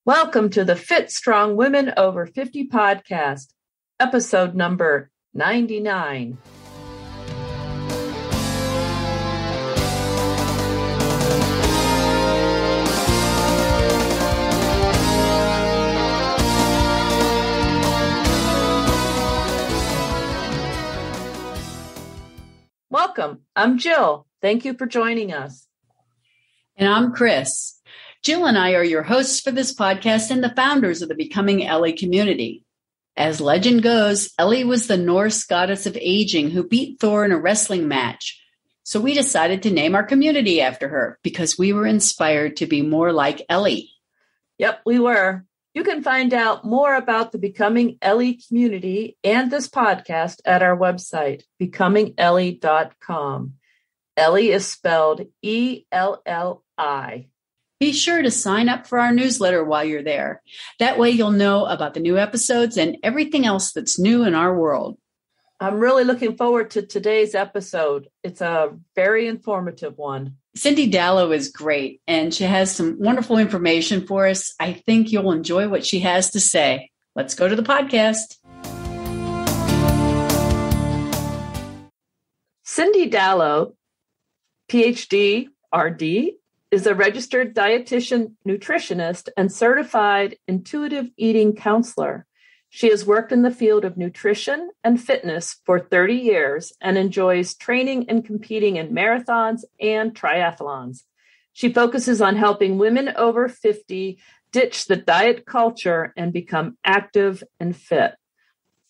Welcome to the Fit Strong Women Over 50 podcast, episode number 99. Welcome. I'm Jill. Thank you for joining us. And I'm Chris. Jill and I are your hosts for this podcast and the founders of the Becoming Ellie community. As legend goes, Ellie was the Norse goddess of aging who beat Thor in a wrestling match. So we decided to name our community after her because we were inspired to be more like Ellie. Yep, we were. You can find out more about the Becoming Ellie community and this podcast at our website, becomingellie.com. Ellie is spelled E-L-L-I. Be sure to sign up for our newsletter while you're there. That way you'll know about the new episodes and everything else that's new in our world. I'm really looking forward to today's episode. It's a very informative one. Cindy Dallow is great, and she has some wonderful information for us. I think you'll enjoy what she has to say. Let's go to the podcast. Cindy Dallow, PhD, RD, is a registered dietitian, nutritionist, and certified intuitive eating counselor. She has worked in the field of nutrition and fitness for 30 years and enjoys training and competing in marathons and triathlons. She focuses on helping women over 50 ditch the diet culture and become active and fit.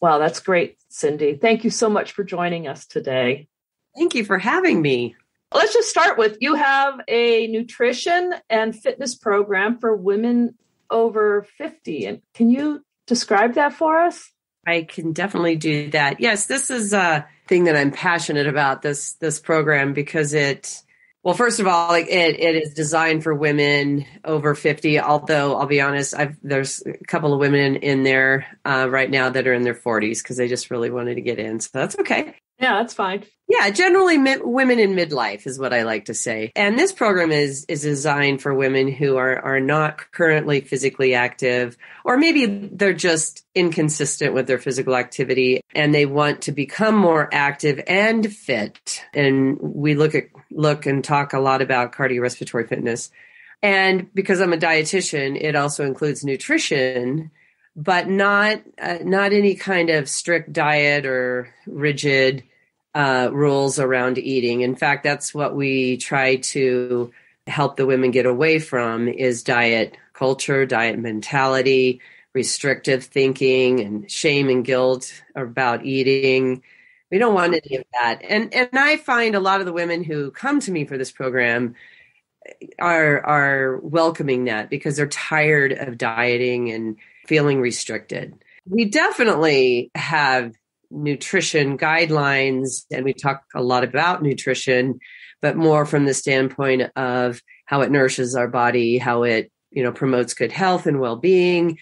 Wow, that's great, Cindy. Thank you so much for joining us today. Thank you for having me. Let's just start with, you have a nutrition and fitness program for women over 50. And can you describe that for us? I can definitely do that. Yes, this is a thing that I'm passionate about, this program, because first of all, it is designed for women over 50, although I'll be honest, there's a couple of women in there right now that are in their 40s because they just really wanted to get in. So that's okay. Yeah, that's fine. Yeah, generally women in midlife is what I like to say. And this program is designed for women who are not currently physically active, or maybe they're just inconsistent with their physical activity and they want to become more active and fit. And we look and talk a lot about cardiorespiratory fitness. And because I'm a dietitian, it also includes nutrition, but not any kind of strict diet or rigid rules around eating. In fact, that's what we try to help the women get away from is diet culture, diet mentality, restrictive thinking, and shame and guilt about eating. We don't want any of that. And I find a lot of the women who come to me for this program are welcoming that because they're tired of dieting and feeling restricted. We definitely have nutrition guidelines, and we talk a lot about nutrition, but more from the standpoint of how it nourishes our body, how it, promotes good health and well-being,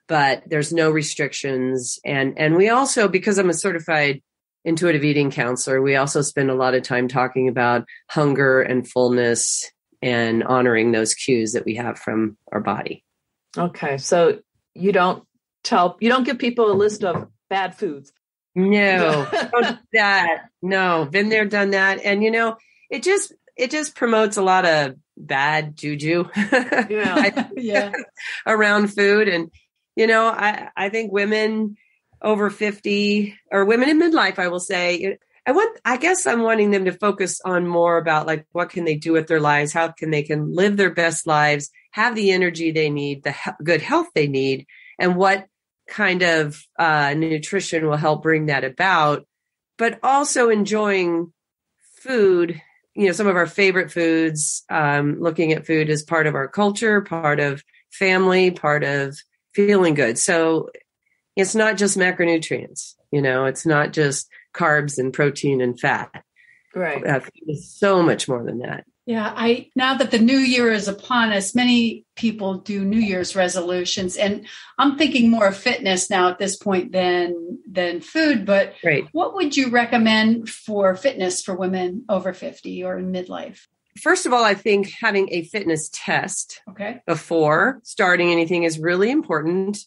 but there's no restrictions. And we also, because I'm a certified intuitive eating counselor, we also spend a lot of time talking about hunger and fullness and honoring those cues that we have from our body. Okay. So you don't give people a list of bad foods. No, don't do that. No, been there, done that. And, it just promotes a lot of bad juju around food. And, I think women over 50 or women in midlife, I will say, I guess I'm wanting them to focus on more about like, what can they do with their lives? How can they live their best lives, have the energy they need, the good health they need, and what kind of nutrition will help bring that about, but also enjoying food, some of our favorite foods, looking at food as part of our culture, part of family, part of feeling good. So it's not just macronutrients, it's not just carbs and protein and fat. Right. It's so much more than that. Yeah, now that the new year is upon us, many people do New Year's resolutions, and I'm thinking more of fitness now at this point than food. But Right. What would you recommend for fitness for women over 50 or in midlife? first of all, I think having a fitness test before starting anything is really important.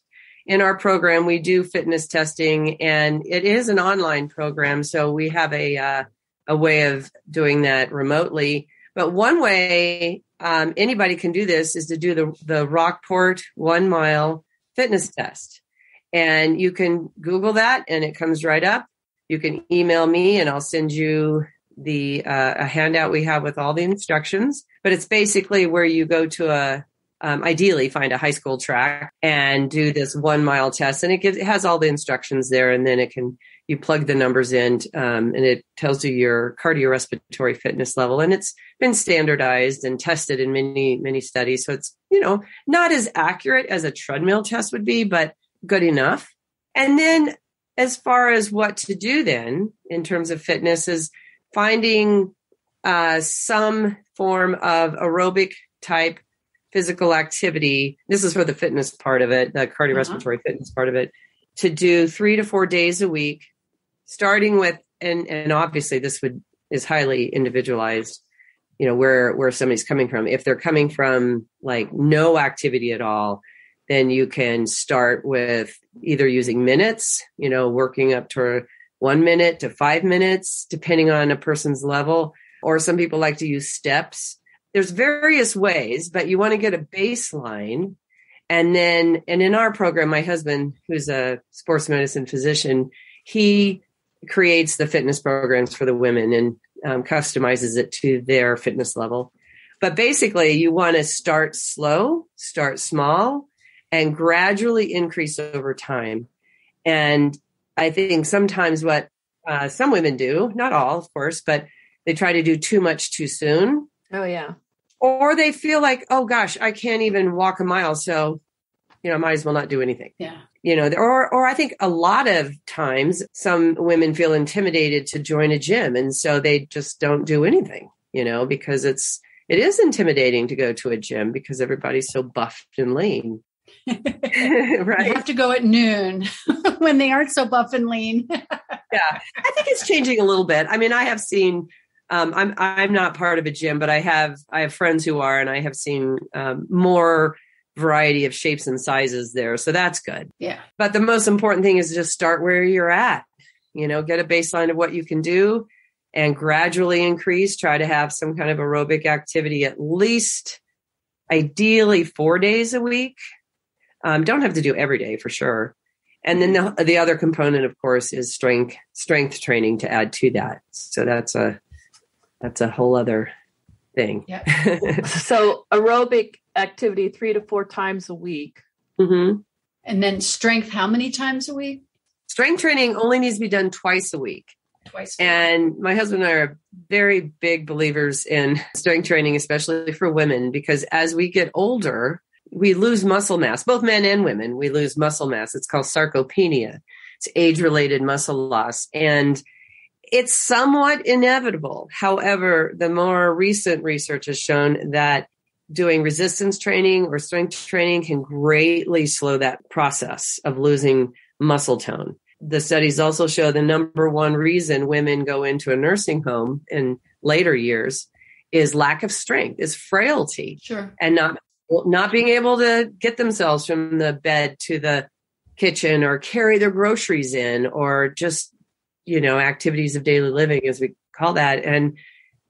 In our program, we do fitness testing, and it is an online program. So we have a way of doing that remotely. But one way anybody can do this is to do the Rockport 1 mile fitness test. And you can Google that and it comes right up. You can email me and I'll send you a handout we have with all the instructions. But it's basically where you go to ideally find a high school track and do this 1 mile test. And it has all the instructions there. And then you plug the numbers in and it tells you your cardiorespiratory fitness level. And it's been standardized and tested in many, many studies. So it's, not as accurate as a treadmill test would be, but good enough. And then as far as what to do then in terms of fitness is finding some form of aerobic type physical activity. This is for the fitness part of it, the cardiorespiratory fitness part of it, to do 3 to 4 days a week, starting with, and obviously this is highly individualized, where somebody's coming from. If they're coming from like no activity at all, then you can start with either using minutes, working up to 1 minute to 5 minutes, depending on a person's level, or some people like to use steps. There's various ways, but you want to get a baseline. And in our program, my husband, who's a sports medicine physician, he creates the fitness programs for the women and customizes it to their fitness level. But basically, you want to start slow, start small, and gradually increase over time. And I think sometimes what some women do, not all, of course, but they try to do too much too soon. Oh, yeah. Or they feel like, oh, gosh, I can't even walk a mile. So, I might as well not do anything. Yeah. Or I think a lot of times some women feel intimidated to join a gym. And so they just don't do anything, because it is intimidating to go to a gym because everybody's so buffed and lean. Right. You have to go at noon when they aren't so buff and lean. Yeah. I think it's changing a little bit. I mean, I have seen, I'm not part of a gym, but I have friends who are, and I have seen more variety of shapes and sizes there. So that's good. Yeah. But the most important thing is just start where you're at, get a baseline of what you can do and gradually increase, try to have some kind of aerobic activity, at least ideally 4 days a week. Don't have to do every day for sure. And then the other component, of course, is strength training to add to that. So that's a whole other thing. Yeah. So aerobic activity 3 to 4 times a week. Mm-hmm. And then strength, how many times a week? Strength training only needs to be done twice a week. And my husband and I are very big believers in strength training, especially for women, because as we get older, we lose muscle mass, both men and women. We lose muscle mass. It's called sarcopenia. It's age-related muscle loss. And it's somewhat inevitable. However, the more recent research has shown that doing resistance training or strength training can greatly slow that process of losing muscle tone. The studies also show the number one reason women go into a nursing home in later years is lack of strength, is frailty. Sure. And not being able to get themselves from the bed to the kitchen or carry their groceries in, or just, activities of daily living, as we call that. And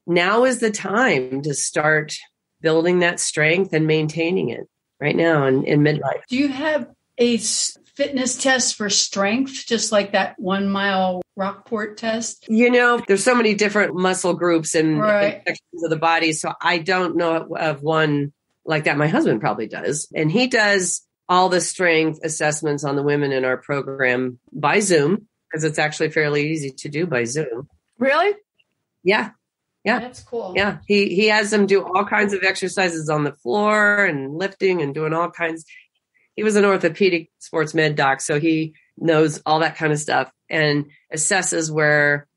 now is the time to start building that strength and maintaining it right now in midlife. Do you have a fitness test for strength, just like that 1 mile Rockport test? There's so many different muscle groups and sections of the body. So I don't know of one like that. My husband probably does. And he does all the strength assessments on the women in our program by Zoom, because it's actually fairly easy to do by Zoom. Really? Yeah. Yeah. That's cool. Yeah. He has them do all kinds of exercises on the floor and lifting and doing all kinds. He was an orthopedic sports med doc, so he knows all that kind of stuff and assesses where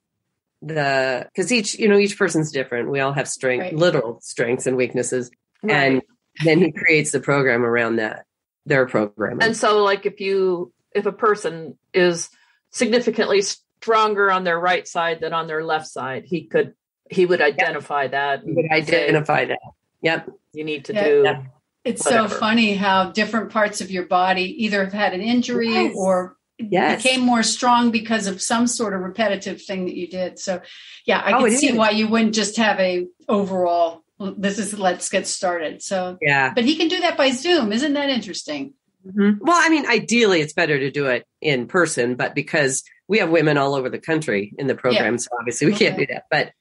because each person's different. We all have literal strengths and weaknesses. Right. And then he creates the program around that, their program. And so like if a person is significantly stronger on their right side than on their left side, he could He would identify that. He would identify that. Yep. You need to do. Yeah. It's whatever. So funny how different parts of your body either have had an injury or became more strong because of some sort of repetitive thing that you did. So yeah, I can see why you wouldn't just have a overall, let's get started. So yeah, but he can do that by Zoom. Isn't that interesting? Mm-hmm. Well, I mean, ideally it's better to do it in person, but because we have women all over the country in the program, so obviously we can't do that. But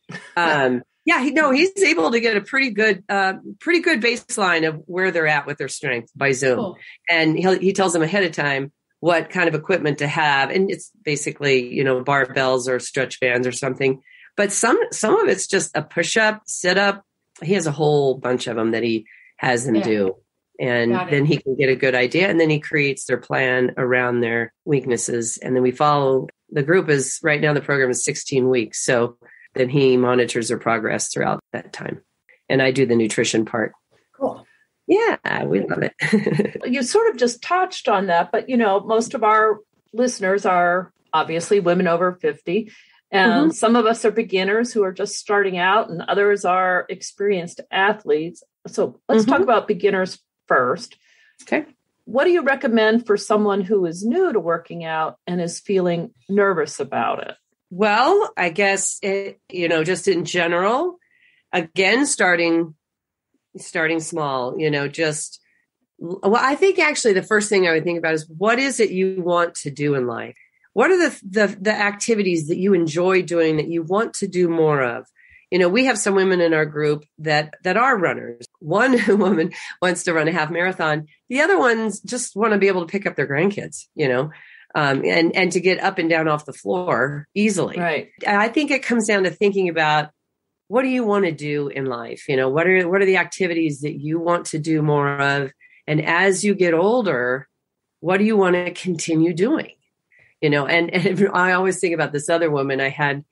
he's able to get a pretty good baseline of where they're at with their strength by Zoom. Cool. And he tells them ahead of time what kind of equipment to have. And it's basically, barbells or stretch bands or something. But some of it's just a push-up, sit-up. He has a whole bunch of them that he has them do. And then he can get a good idea. And then he creates their plan around their weaknesses. And then we follow. The group is right now, the program is 16 weeks. So then he monitors their progress throughout that time. And I do the nutrition part. Cool. Yeah, we love it. You sort of just touched on that, but most of our listeners are obviously women over 50. And some of us are beginners who are just starting out, and others are experienced athletes. So let's talk about beginners first. Okay. What do you recommend for someone who is new to working out and is feeling nervous about it? Well, I guess, just in general, again, starting small, I think actually the first thing I would think about is what is it you want to do in life? What are the activities that you enjoy doing that you want to do more of? We have some women in our group that are runners. One woman wants to run a half marathon. The other ones just want to be able to pick up their grandkids, and to get up and down off the floor easily. Right. I think it comes down to thinking about what do you want to do in life? What are the activities that you want to do more of? And as you get older, what do you want to continue doing? And I always think about this other woman I had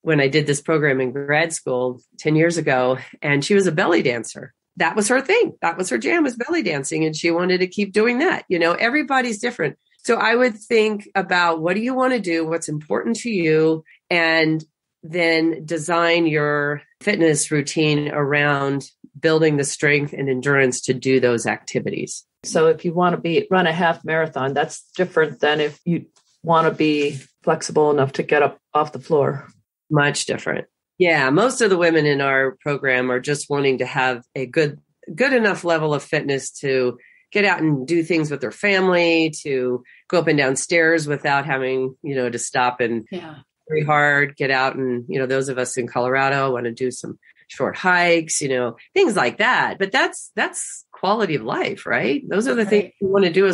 when I did this program in grad school 10 years ago, and she was a belly dancer. That was her thing. That was her jam, was belly dancing. And she wanted to keep doing that. Everybody's different. So I would think about what do you want to do? What's important to you? And then design your fitness routine around building the strength and endurance to do those activities. So if you want to run a half marathon, that's different than if you want to be flexible enough to get up off the floor. Much different. Yeah. Most of the women in our program are just wanting to have a good enough level of fitness to get out and do things with their family, to go up and down stairs without having, to stop and very hard, get out. And, those of us in Colorado want to do some short hikes, things like that. But that's quality of life, right? Those are the things we want to do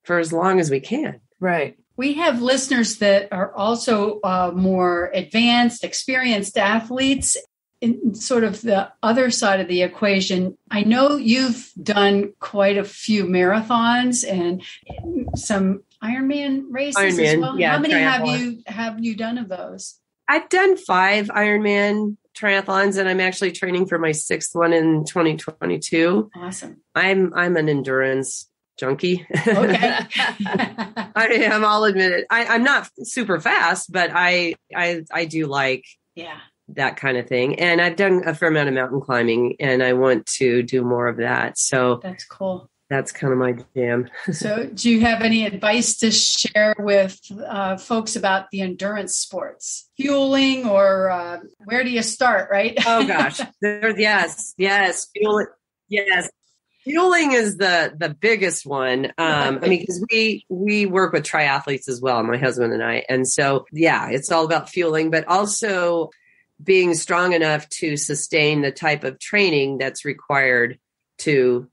for as long as we can. Right. We have listeners that are also more advanced, experienced athletes. In sort of the other side of the equation, I know you've done quite a few marathons and some Ironman races as well. Yeah, how many triathlon. have you done of those? I've done 5 Ironman triathlons, and I'm actually training for my 6th one in 2022. Awesome. I'm an endurance junkie. Okay. I am, I'll admit it. I'm not super fast, but I do like that kind of thing. And I've done a fair amount of mountain climbing, and I want to do more of that. So that's cool. That's kind of my jam. So do you have any advice to share with folks about the endurance sports? Fueling or where do you start, right? Oh, gosh. Yes. Fueling. Yes. Fueling is the biggest one. Because we work with triathletes as well, my husband and I. And so, it's all about fueling, but also being strong enough to sustain the type of training that's required to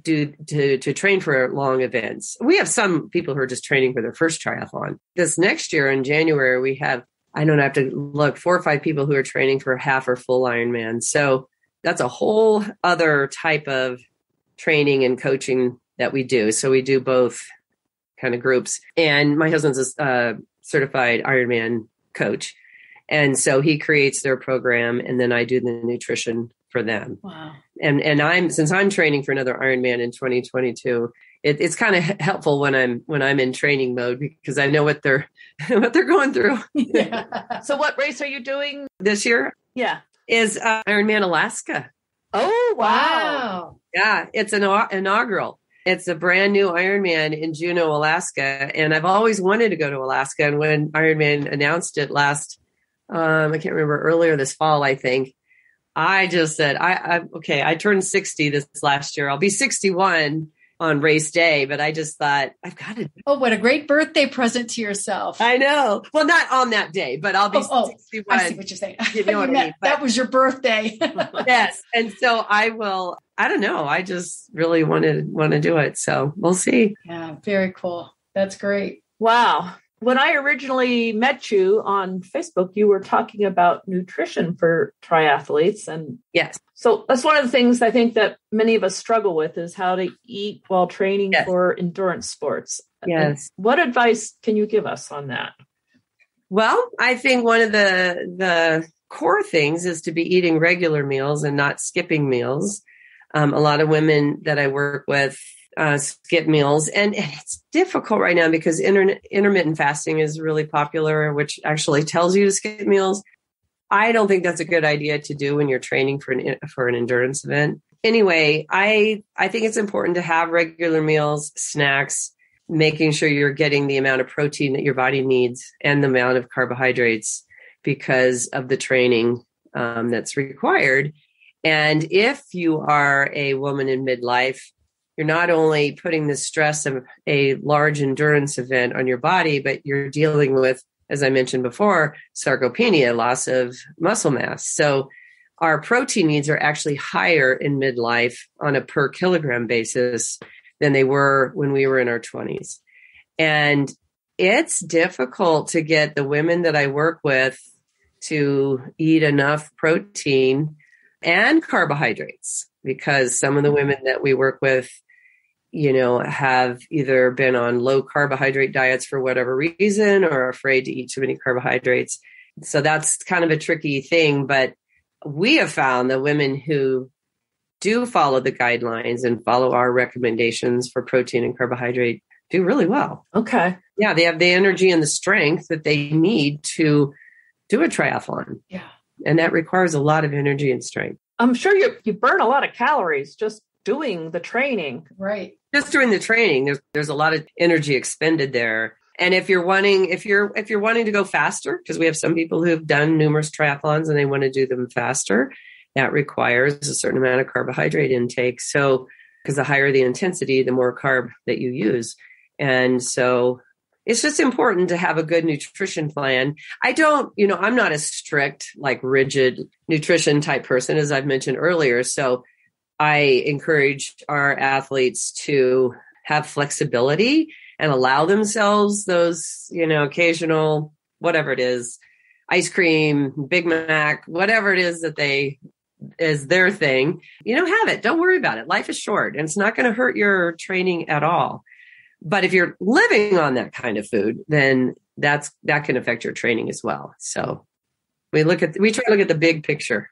train for long events. We have some people who are just training for their first triathlon. This next year in January, we have, I don't have to look, 4 or 5 people who are training for half or full Ironman. So that's a whole other type of training and coaching that we do. So we do both kind of groups. And my husband's a certified Ironman coach. And so he creates their program, and then I do the nutrition for them. Wow. And since I'm training for another Ironman in 2022, it's kind of helpful when I'm in training mode, because I know what they're going through. Yeah. So what race are you doing this year? Yeah. is Ironman Alaska. Oh, wow. Yeah, it's an inaugural. It's a brand new Ironman in Juneau, Alaska. And I've always wanted to go to Alaska. And when Ironman announced it last, I can't remember, earlier this fall, I think, I just said, I turned 60 this last year. I'll be 61 on race day, but I just thought, I've got to. Oh, what a great birthday present to yourself. I know. Well, not on that day, but I'll be 61. I see what you're saying. You know what I mean? That was your birthday. Yes. And so I don't know. I just really want to do it. So we'll see. Yeah. Very cool. That's great. Wow. When I originally met you on Facebook, you were talking about nutrition for triathletes. And yes, so that's one of the things I think that many of us struggle with is how to eat while training for endurance sports. Yes. And what advice can you give us on that? Well, I think one of the core things is to be eating regular meals and not skipping meals. A lot of women that I work with skip meals. And it's difficult right now because intermittent fasting is really popular, which actually tells you to skip meals. I don't think that's a good idea to do when you're training for an endurance event. Anyway, I think it's important to have regular meals, snacks, making sure you're getting the amount of protein that your body needs and the amount of carbohydrates because of the training that's required. And if you are a woman in midlife, you're not only putting the stress of a large endurance event on your body, but you're dealing with, as I mentioned before, sarcopenia, loss of muscle mass. So our protein needs are actually higher in midlife on a per kilogram basis than they were when we were in our 20s. And it's difficult to get the women that I work with to eat enough protein and carbohydrates, because some of the women that we work with, have either been on low carbohydrate diets for whatever reason or are afraid to eat too many carbohydrates. So that's kind of a tricky thing. But we have found that women who do follow the guidelines and follow our recommendations for protein and carbohydrate do really well. Okay. Yeah, they have the energy and the strength that they need to do a triathlon. Yeah. And that requires a lot of energy and strength. I'm sure you burn a lot of calories just doing the training. Right. Just doing the training, there's a lot of energy expended there. And if you're wanting to go faster, because we have some people who've done numerous triathlons and they want to do them faster, that requires a certain amount of carbohydrate intake. So, because the higher the intensity, the more carb that you use. And so it's just important to have a good nutrition plan. I'm not a strict, rigid nutrition type person, as I've mentioned earlier. So I encourage our athletes to have flexibility and allow themselves those, occasional, whatever it is, ice cream, Big Mac, whatever it is that is their thing, have it. Don't worry about it. Life is short and it's not going to hurt your training at all. But if you're living on that kind of food, then that can affect your training as well. So we try to look at the big picture.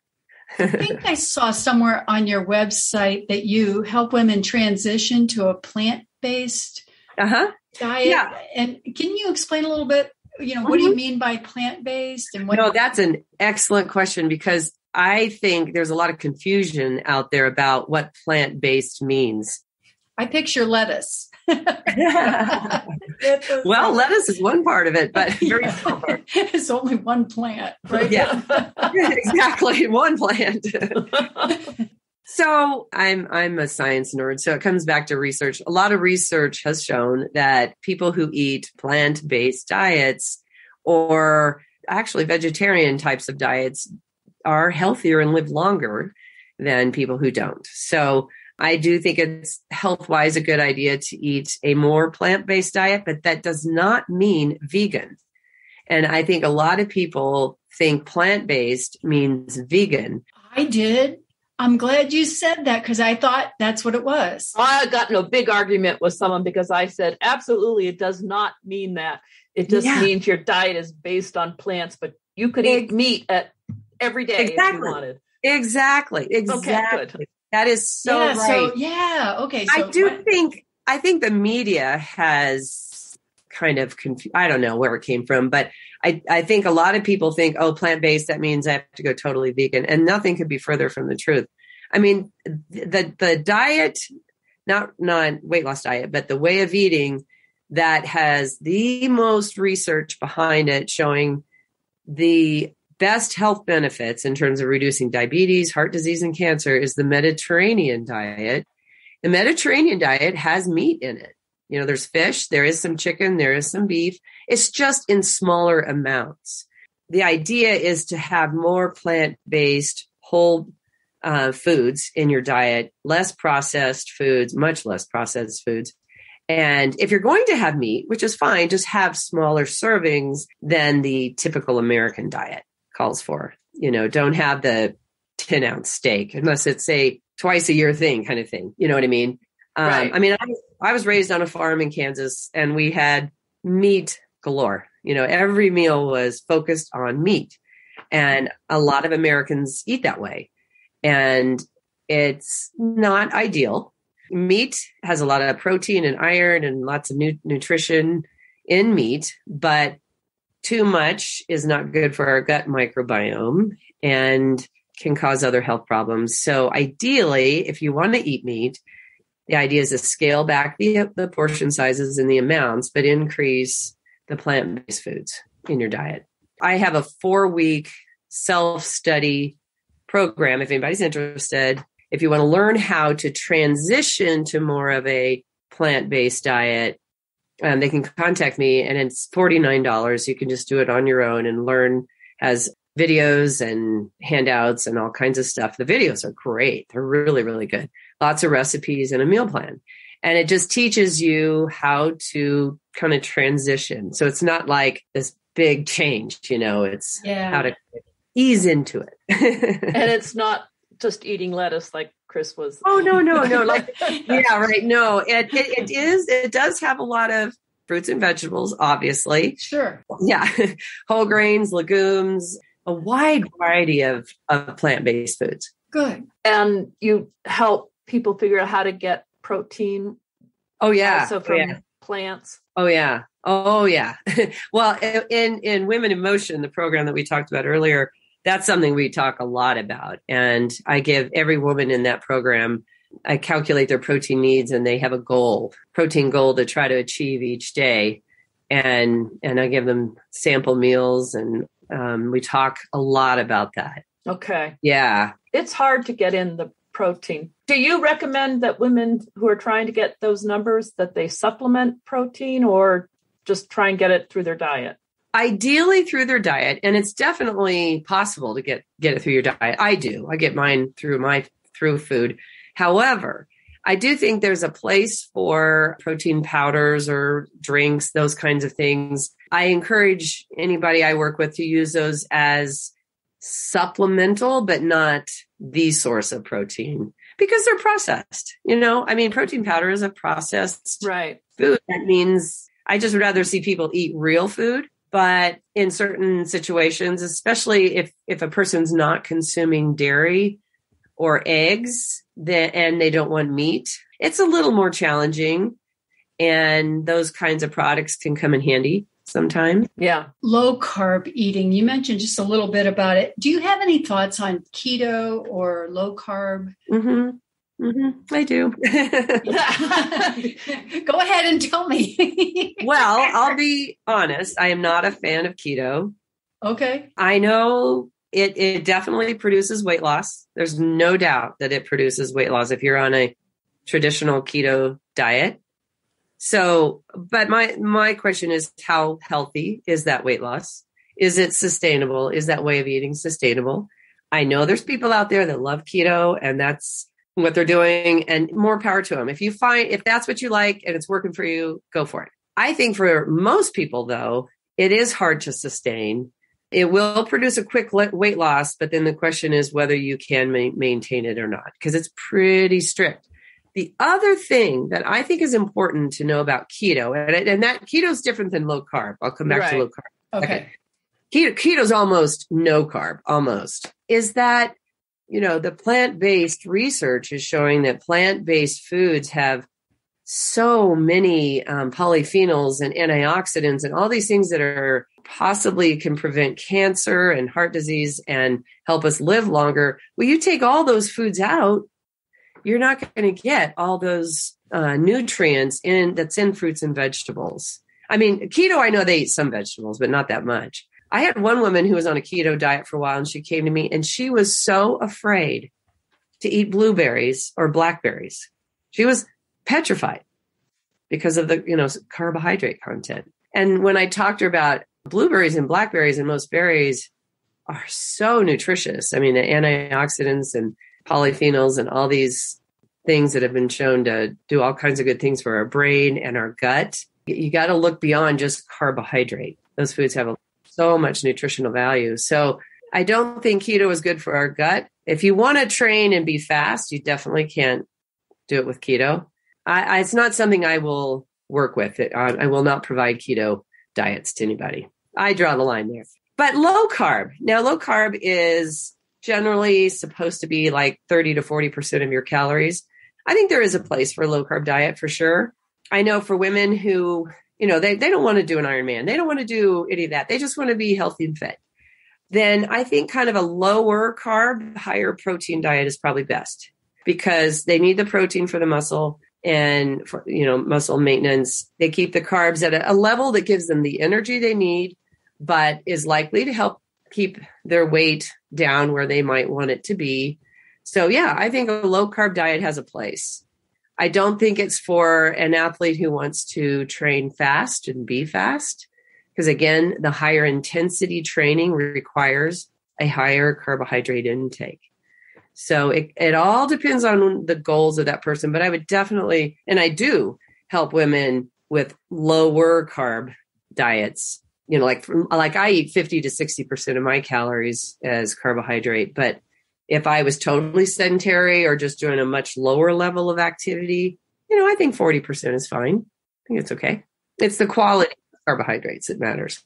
I think I saw somewhere on your website that you help women transition to a plant-based diet. Yeah. And can you explain a little bit, what do you mean by plant-based? And No, that's an excellent question, because I think there's a lot of confusion out there about what plant-based means. I picture lettuce. Well, lettuce is one part of it, but very small part. It's only one plant, right? Yeah, exactly. One plant. So I'm a science nerd. So it comes back to research. A lot of research has shown that people who eat plant-based diets, or actually vegetarian types of diets, are healthier and live longer than people who don't. So I do think it's health-wise a good idea to eat a more plant-based diet, but that does not mean vegan. And I think a lot of people think plant-based means vegan. I did. I'm glad you said that, because I thought that's what it was. I got in a big argument with someone because I said, absolutely, it does not mean that. It just means your diet is based on plants, but you could eat meat every day if you wanted. Exactly. Okay, good. That is so right. Okay. So I think the media has kind of I don't know where it came from, but I think a lot of people think, oh, plant-based, that means I have to go totally vegan. And nothing could be further from the truth. I mean, the diet, not weight loss diet, but the way of eating that has the most research behind it showing the best health benefits in terms of reducing diabetes, heart disease, and cancer is the Mediterranean diet. The Mediterranean diet has meat in it. You know, there's fish, there is some chicken, there is some beef. It's just in smaller amounts. The idea is to have more plant-based whole foods in your diet, less processed foods, much less processed foods. And if you're going to have meat, which is fine, just have smaller servings than the typical American diet calls for. You know, don't have the 10-ounce steak unless it's a twice a year thing kind of thing. You know what I mean? Right. I mean, I was raised on a farm in Kansas and we had meat galore. You know, every meal was focused on meat. And a lot of Americans eat that way. And it's not ideal. Meat has a lot of protein and iron and lots of nutrition in meat, but too much is not good for our gut microbiome and can cause other health problems. So ideally, if you want to eat meat, the idea is to scale back the portion sizes and the amounts, but increase the plant-based foods in your diet. I have a 4-week self-study program. If anybody's interested, if you want to learn how to transition to more of a plant-based diet, they can contact me and it's $49. You can just do it on your own and learn as videos and handouts and all kinds of stuff. The videos are great. They're really, really good. Lots of recipes and a meal plan. And it just teaches you how to kind of transition. So it's not like this big change, you know, it's how to ease into it. And it's not just eating lettuce like Chris was. Oh, no. Like, yeah, right. No, it does have a lot of fruits and vegetables, obviously. Sure. Yeah. Whole grains, legumes, a wide variety of plant-based foods. Good. And you help people figure out how to get protein. Oh, yeah. Also from plants. Oh, yeah. Well, in Women in Motion, the program that we talked about earlier, that's something we talk a lot about. And I give every woman in that program, I calculate their protein needs and they have a protein goal to try to achieve each day. And I give them sample meals and we talk a lot about that. Okay. Yeah. It's hard to get in the protein. Do you recommend that women who are trying to get those numbers that they supplement protein or just try and get it through their diet? Ideally through their diet. And it's definitely possible to get it through your diet. I do. I get mine through food. However, I do think there's a place for protein powders or drinks, those kinds of things. I encourage anybody I work with to use those as supplemental, but not the source of protein because they're processed. You know, I mean, protein powder is a processed food. That means I just would rather see people eat real food. But in certain situations, especially if a person's not consuming dairy or eggs and they don't want meat, it's a little more challenging. And those kinds of products can come in handy sometimes. Yeah. Low carb eating. You mentioned just a little bit about it. Do you have any thoughts on keto or low carb? Mm-hmm. I do. Go ahead and tell me. Well, I'll be honest. I am not a fan of keto. Okay. I know it definitely produces weight loss. There's no doubt that it produces weight loss if you're on a traditional keto diet. So, but my question is, how healthy is that weight loss? Is it sustainable? Is that way of eating sustainable? I know there's people out there that love keto and that's what they're doing, and more power to them. If that's what you like and it's working for you, go for it. I think for most people though, it is hard to sustain. It will produce a quick weight loss, but then the question is whether you can maintain it or not, because it's pretty strict. The other thing that I think is important to know about keto, and that keto is different than low carb. I'll come back to low carb. Okay. Keto is almost no carb, is that, you know, the plant-based research is showing that plant-based foods have so many polyphenols and antioxidants and all these things that are possibly can prevent cancer and heart disease and help us live longer. Well, you take all those foods out, you're not going to get all those nutrients that's in fruits and vegetables. I mean, keto, I know they eat some vegetables, but not that much. I had one woman who was on a keto diet for a while, and she came to me and she was so afraid to eat blueberries or blackberries. She was petrified because of the, carbohydrate content. And when I talked to her about blueberries and blackberries and most berries are so nutritious. I mean, the antioxidants and polyphenols and all these things that have been shown to do all kinds of good things for our brain and our gut. You got to look beyond just carbohydrate. Those foods have so much nutritional value. So I don't think keto is good for our gut. If you want to train and be fast, you definitely can't do it with keto. It's not something I will work with. I will not provide keto diets to anybody. I draw the line there. But low carb. Now, low carb is generally supposed to be like 30 to 40% of your calories. I think there is a place for a low carb diet for sure. I know for women who, they don't want to do an Ironman. They don't want to do any of that. They just want to be healthy and fit. Then I think kind of a lower carb, higher protein diet is probably best because they need the protein for the muscle and for, muscle maintenance. They keep the carbs at a level that gives them the energy they need, but is likely to help keep their weight down where they might want it to be. So yeah, I think a low carb diet has a place. I don't think it's for an athlete who wants to train fast and be fast. Because again, the higher intensity training requires a higher carbohydrate intake. So it all depends on the goals of that person. But I would definitely, and I do help women with lower carb diets. Like I eat 50 to 60% of my calories as carbohydrate. But if I was totally sedentary or just doing a much lower level of activity, I think 40% is fine. I think it's okay. It's the quality of carbohydrates that matters.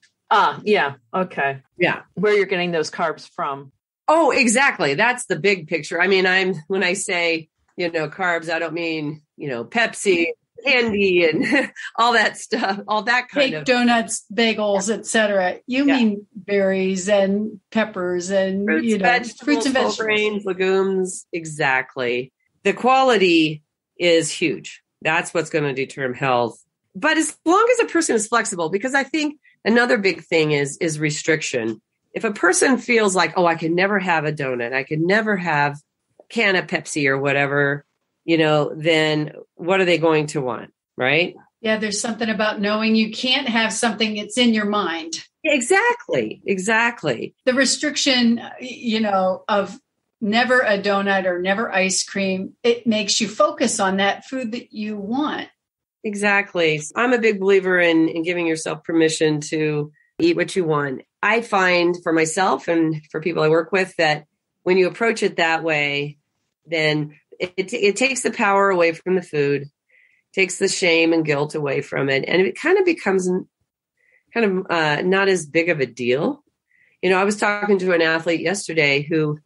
Yeah. Okay. Yeah. Where you're getting those carbs from. Oh, exactly. That's the big picture. I mean, when I say, carbs, I don't mean, Pepsi, candy and all that stuff, all that kind Cake, of donuts, bagels, etc. You mean berries and peppers and fruits and vegetables, grains, legumes. Exactly. The quality is huge. That's what's going to determine health. But as long as a person is flexible, because I think another big thing is restriction. If a person feels like, I can never have a donut, I could never have a can of Pepsi or whatever, then what are they going to want? Right? Yeah. There's something about knowing you can't have something that's in your mind. Exactly. The restriction, of never a donut or never ice cream, it makes you focus on that food that you want. Exactly. I'm a big believer in giving yourself permission to eat what you want. I find for myself and for people I work with that when you approach it that way, then it takes the power away from the food, takes the shame and guilt away from it. And it kind of becomes not as big of a deal. I was talking to an athlete yesterday who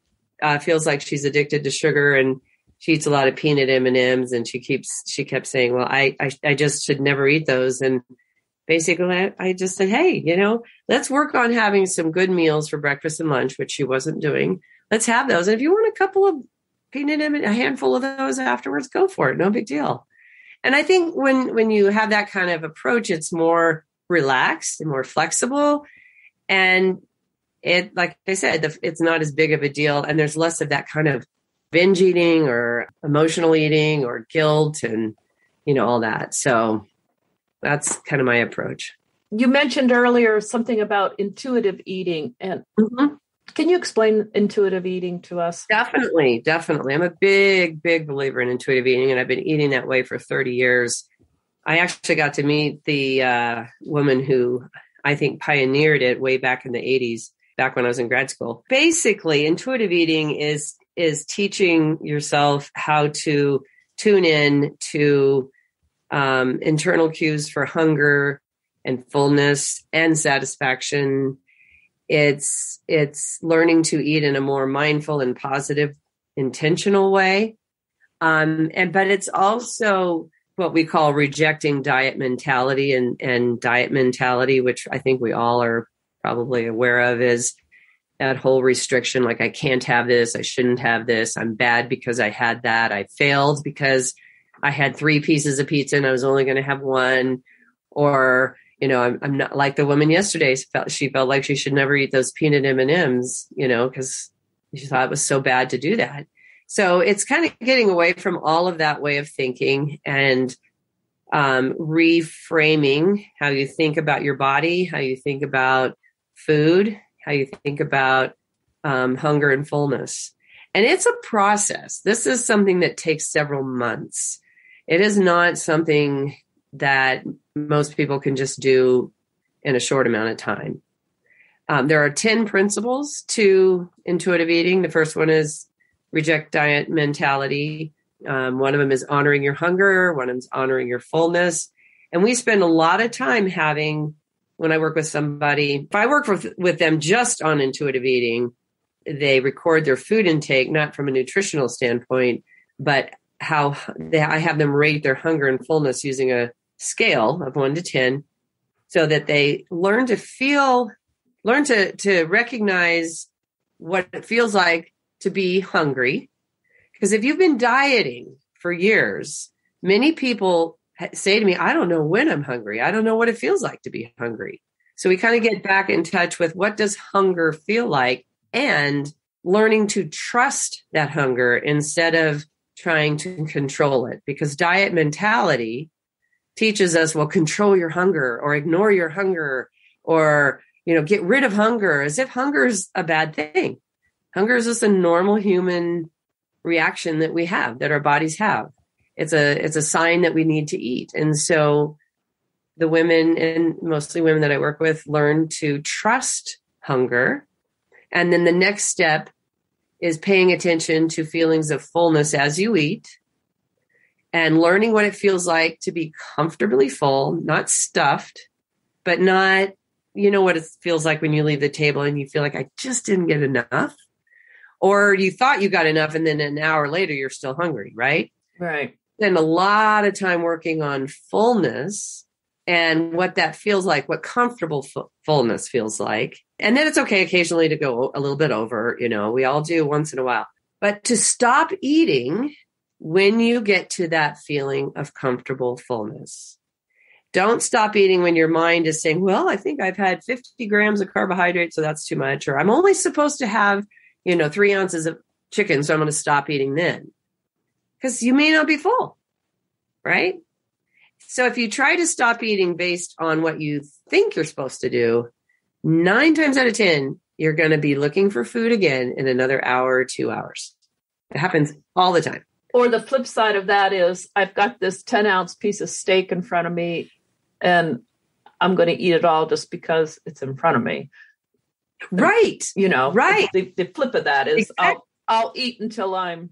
feels like she's addicted to sugar and she eats a lot of peanut M&Ms and she kept saying, well, I just should never eat those. And basically I just said, hey, let's work on having some good meals for breakfast and lunch, which she wasn't doing. Let's have those. And if you want a couple of peanut M&Ms, a handful of those afterwards, go for it. No big deal. And I think when you have that kind of approach, it's more relaxed and more flexible. And it, like I said, it's not as big of a deal. And there's less of that kind of binge eating or emotional eating or guilt and, all that. So that's kind of my approach. You mentioned earlier something about intuitive eating. And can you explain intuitive eating to us? Definitely. I'm a big, big believer in intuitive eating, and I've been eating that way for 30 years. I actually got to meet the woman who I think pioneered it way back in the 80s, back when I was in grad school. Basically, intuitive eating is teaching yourself how to tune in to internal cues for hunger and fullness and satisfaction. It's learning to eat in a more mindful and positive, intentional way. But it's also what we call rejecting diet mentality, and diet mentality, which I think we all are probably aware of, is that whole restriction. Like, I can't have this. I shouldn't have this. I'm bad because I had that. I failed because I had 3 pieces of pizza and I was only going to have 1. Or, I'm not like the woman yesterday. She felt like she should never eat those peanut M&Ms, because she thought it was so bad to do that. So it's kind of getting away from all of that way of thinking and reframing how you think about your body, how you think about food, how you think about hunger and fullness. And it's a process. This is something that takes several months. It is not something that most people can just do in a short amount of time. There are 10 principles to intuitive eating. The first one is reject diet mentality. One of them is honoring your hunger. One of them is honoring your fullness. And we spend a lot of time when I work with somebody, if I work with them just on intuitive eating, they record their food intake, not from a nutritional standpoint, but how I have them rate their hunger and fullness using a scale of 1 to 10, so that they learn to recognize what it feels like to be hungry. Because if you've been dieting for years, many people say to me, I don't know when I'm hungry. I don't know what it feels like to be hungry. So we kind of get back in touch with what does hunger feel like, and learning to trust that hunger instead of trying to control it. Because diet mentality teaches us, well, control your hunger or ignore your hunger, or, get rid of hunger, as if hunger is a bad thing. Hunger is just a normal human reaction that we have, that our bodies have. It's a sign that we need to eat. And so the women, and mostly women that I work with, learn to trust hunger. And then the next step is paying attention to feelings of fullness as you eat, and learning what it feels like to be comfortably full, not stuffed, but not, what it feels like when you leave the table and you feel like, I just didn't get enough. Or you thought you got enough, and then an hour later, you're still hungry, right? Right. Spend a lot of time working on fullness and what that feels like, what comfortable fullness feels like. And then it's okay occasionally to go a little bit over, we all do once in a while. But to stop eating when you get to that feeling of comfortable fullness. Don't stop eating when your mind is saying, well, I think I've had 50 grams of carbohydrates, so that's too much. Or I'm only supposed to have 3 ounces of chicken, so I'm going to stop eating then. Because you may not be full, right? So if you try to stop eating based on what you think you're supposed to do, 9 times out of 10, you're going to be looking for food again in another hour or 2 hours. It happens all the time. Or the flip side of that is, I've got this 10-ounce piece of steak in front of me, and I'm going to eat it all just because it's in front of me. Right. Right. The flip of that is, exactly. I'll eat until I'm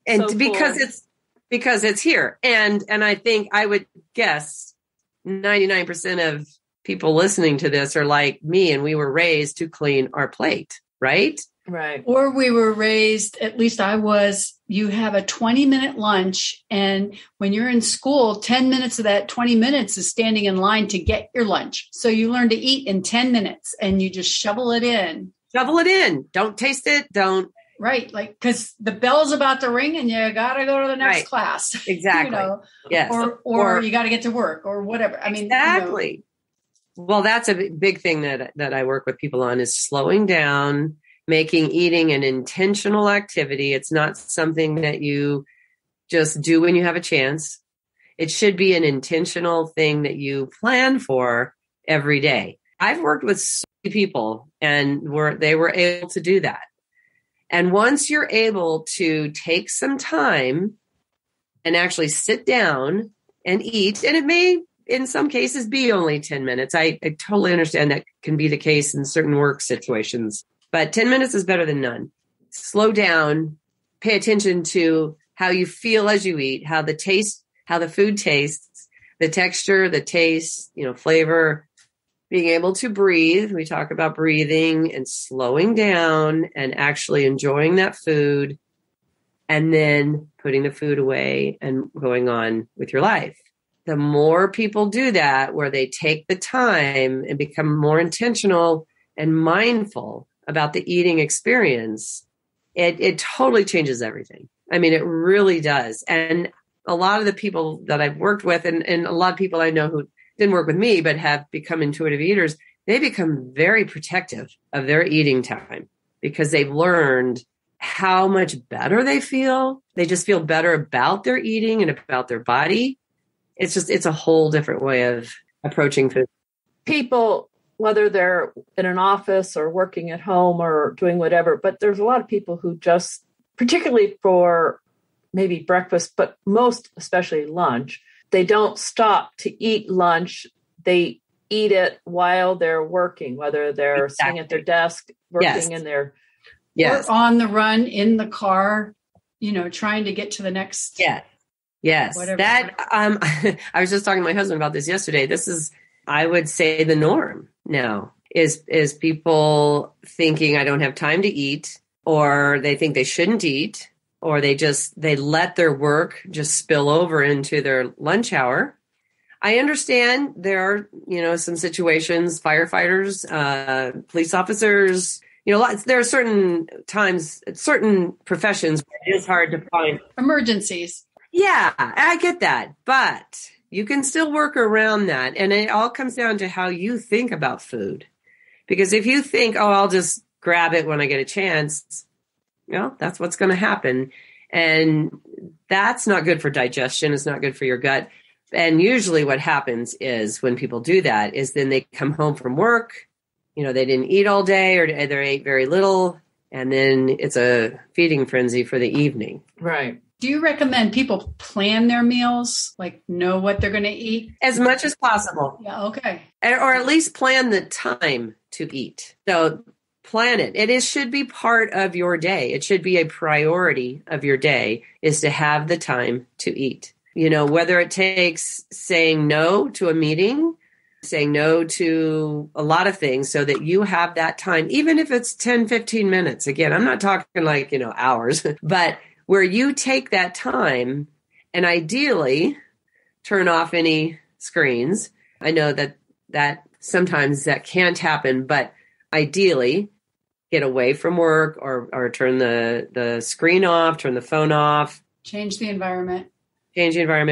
because it's here. And I think I would guess 99% of people listening to this are like me, and we were raised to clean our plate, right? Right. Or we were raised, at least I was, you have a 20-minute lunch. And when you're in school, 10 minutes of that 20 minutes is standing in line to get your lunch. So you learn to eat in 10 minutes and you just shovel it in. Shovel it in. Don't taste it. Don't. Right. Like, because the bell's about to ring and you got to go to the next class. Exactly. Yes. Or you got to get to work or whatever. I mean, exactly. Well, that's a big thing that I work with people on, is slowing down, making eating an intentional activity. It's not something that you just do when you have a chance. It should be an intentional thing that you plan for every day. I've worked with so many people, and they were able to do that. And once you're able to take some time and actually sit down and eat, and it may, in some cases, be only 10 minutes. I totally understand that can be the case in certain work situations. But 10 minutes is better than none. Slow down, pay attention to how you feel as you eat, how the food tastes, the texture, the taste, flavor, being able to breathe. We talk about breathing and slowing down and actually enjoying that food. and then putting the food away and going on with your life. The more people do that, where they take the time and become more intentional and mindful about the eating experience, it totally changes everything. I mean, it really does. And a lot of the people that I've worked with, and a lot of people I know who didn't work with me, but have become intuitive eaters, they become very protective of their eating time because they've learned how much better they feel. They just feel better about their eating and about their body. It's a whole different way of approaching food. People, whether they're in an office or working at home or doing whatever, but there's a lot of people who just, particularly for maybe breakfast, but most especially lunch, they don't stop to eat lunch. They eat it while they're working, whether they're sitting at their desk, working in their... Or on the run, in the car, trying to get to the next... Yes. Whatever. I was just talking to my husband about this yesterday. This is, I would say, the norm now is people thinking I don't have time to eat, or they think they shouldn't eat, or they let their work just spill over into their lunch hour. I understand there are, some situations, firefighters, police officers, there are certain times, certain professions where it is hard to find emergencies. Yeah, I get that. But you can still work around that. And it all comes down to how you think about food. Because if you think, I'll just grab it when I get a chance, that's what's going to happen. And that's not good for digestion. It's not good for your gut. And usually what happens is when people do that is then they come home from work, they didn't eat all day or they ate very little. And then it's a feeding frenzy for the evening. Right. Do you recommend people plan their meals, like know what they're going to eat? As much as possible. Yeah, okay. Or at least plan the time to eat. So plan it. It should be part of your day. It should be a priority of your day is to have the time to eat. Whether it takes saying no to a meeting, saying no to a lot of things so that you have that time, even if it's 10, 15 minutes. Again, I'm not talking like, hours, but where you take that time and ideally turn off any screens. I know that sometimes that can't happen, but ideally get away from work or turn the screen off, turn the phone off. Change the environment,